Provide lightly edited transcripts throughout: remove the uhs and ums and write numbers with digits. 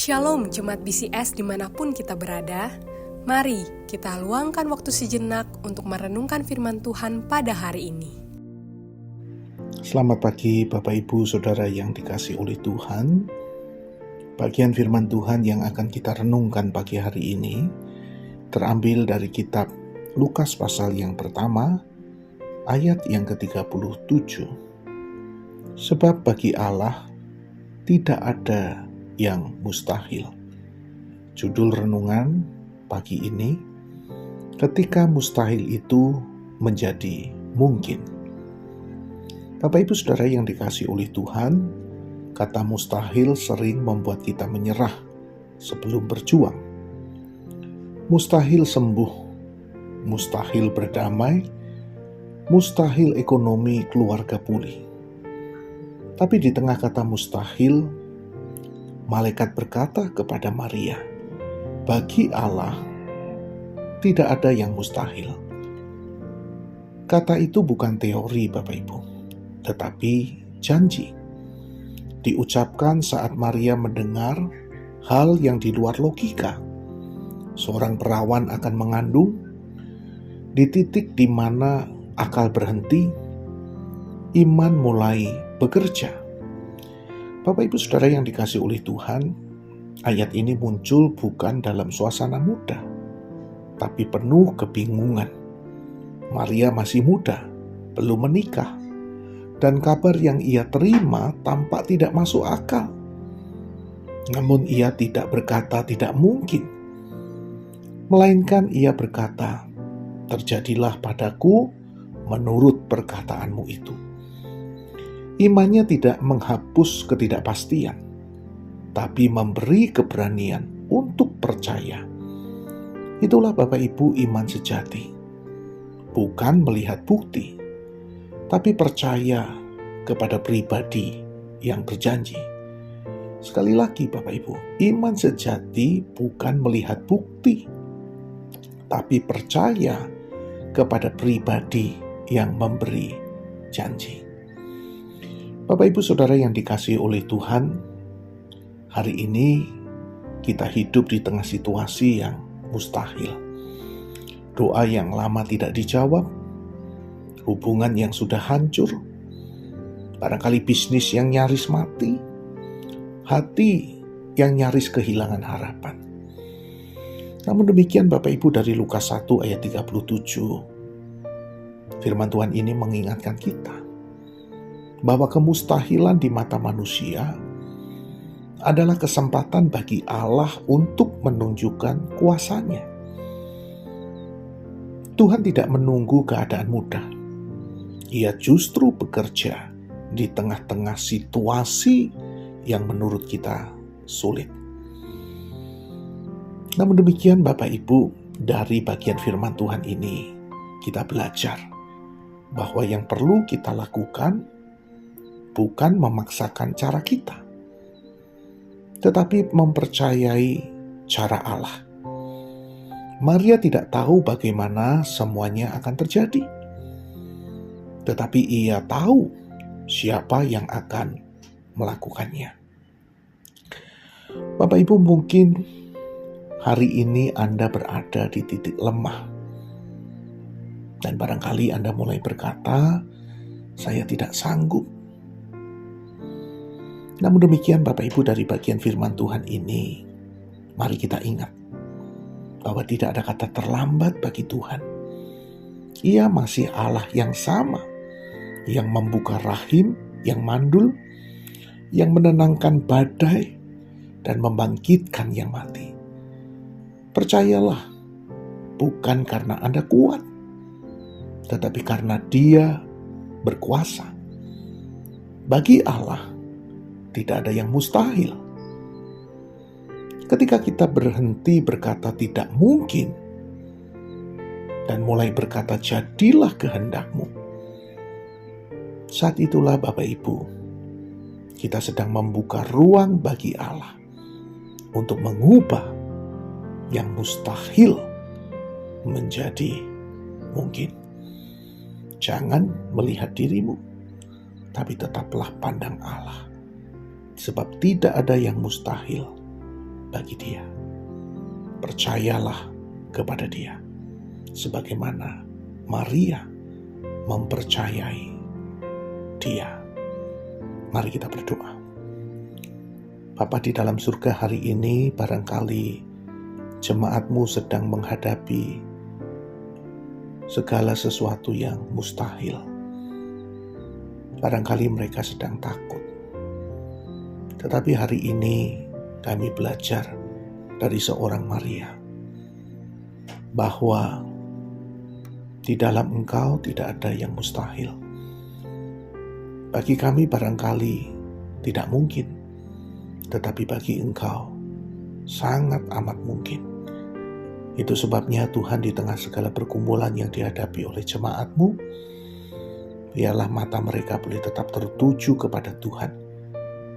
Shalom Jemaat BCS dimanapun kita berada. Mari kita luangkan waktu sejenak untuk merenungkan firman Tuhan pada hari ini. Selamat pagi Bapak Ibu Saudara yang dikasihi oleh Tuhan. Bagian firman Tuhan yang akan kita renungkan pagi hari ini terambil dari kitab Lukas pasal yang pertama, ayat yang ke-37. Sebab bagi Allah tidak ada yang mustahil. Judul renungan pagi ini, ketika mustahil itu menjadi mungkin. Bapak Ibu Saudara yang dikasihi oleh Tuhan, kata mustahil sering membuat kita menyerah sebelum berjuang. Mustahil sembuh, mustahil berdamai, mustahil ekonomi keluarga pulih. Tapi di tengah kata mustahil, malaikat berkata kepada Maria, bagi Allah tidak ada yang mustahil. Kata itu bukan teori Bapak Ibu, tetapi janji. Diucapkan saat Maria mendengar hal yang di luar logika. Seorang perawan akan mengandung, di titik di mana akal berhenti, iman mulai bekerja. Bapak Ibu Saudara yang dikasihi oleh Tuhan, ayat ini muncul bukan dalam suasana muda, tapi penuh kebingungan. Maria masih muda, belum menikah, dan kabar yang ia terima tampak tidak masuk akal. Namun ia tidak berkata tidak mungkin, melainkan ia berkata, terjadilah padaku menurut perkataanmu itu. Imannya tidak menghapus ketidakpastian, tapi memberi keberanian untuk percaya. Itulah Bapak Ibu iman sejati. Bukan melihat bukti, tapi percaya kepada pribadi yang berjanji. Sekali lagi Bapak Ibu, iman sejati bukan melihat bukti, tapi percaya kepada pribadi yang memberi janji. Bapak Ibu Saudara yang dikasihi oleh Tuhan, hari ini kita hidup di tengah situasi yang mustahil. Doa yang lama tidak dijawab, hubungan yang sudah hancur, barangkali bisnis yang nyaris mati, hati yang nyaris kehilangan harapan. Namun demikian Bapak Ibu, dari Lukas 1 ayat 37, firman Tuhan ini mengingatkan kita bahwa kemustahilan di mata manusia adalah kesempatan bagi Allah untuk menunjukkan kuasa-Nya. Tuhan tidak menunggu keadaan mudah. Ia justru bekerja di tengah-tengah situasi yang menurut kita sulit. Namun demikian Bapak Ibu, dari bagian firman Tuhan ini kita belajar bahwa yang perlu kita lakukan bukan memaksakan cara kita, tetapi mempercayai cara Allah. Maria tidak tahu bagaimana semuanya akan terjadi, tetapi ia tahu siapa yang akan melakukannya. Bapak Ibu, mungkin hari ini Anda berada di titik lemah, dan barangkali Anda mulai berkata, saya tidak sanggup. Namun demikian Bapak Ibu, dari bagian firman Tuhan ini, mari kita ingat bahwa tidak ada kata terlambat bagi Tuhan. Ia masih Allah yang sama, yang membuka rahim, yang mandul, yang menenangkan badai, dan membangkitkan yang mati. Percayalah, bukan karena Anda kuat, tetapi karena Dia berkuasa. Bagi Allah tidak ada yang mustahil. Ketika kita berhenti berkata tidak mungkin dan mulai berkata jadilah kehendak-Mu, saat itulah Bapak Ibu, kita sedang membuka ruang bagi Allah untuk mengubah yang mustahil menjadi mungkin. Jangan melihat dirimu, tapi tetaplah pandang Allah. Sebab tidak ada yang mustahil bagi dia. Percayalah kepada dia, sebagaimana Maria mempercayai dia. Mari kita berdoa. Bapa di dalam surga, hari ini barangkali jemaat-Mu sedang menghadapi segala sesuatu yang mustahil. Barangkali mereka sedang takut. Tetapi hari ini kami belajar dari seorang Maria, bahwa di dalam Engkau tidak ada yang mustahil. Bagi kami barangkali tidak mungkin, tetapi bagi Engkau sangat amat mungkin. Itu sebabnya Tuhan, di tengah segala pergumulan yang dihadapi oleh jemaat-Mu, biarlah mata mereka boleh tetap tertuju kepada Tuhan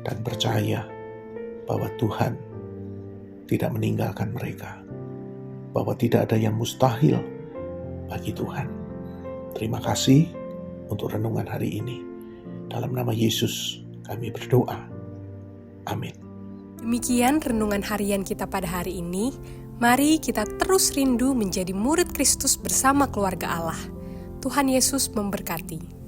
dan percaya bahwa Tuhan tidak meninggalkan mereka, bahwa tidak ada yang mustahil bagi Tuhan. Terima kasih untuk renungan hari ini. Dalam nama Yesus kami berdoa. Amin. Demikian renungan harian kita pada hari ini. Mari kita terus rindu menjadi murid Kristus bersama keluarga Allah. Tuhan Yesus memberkati.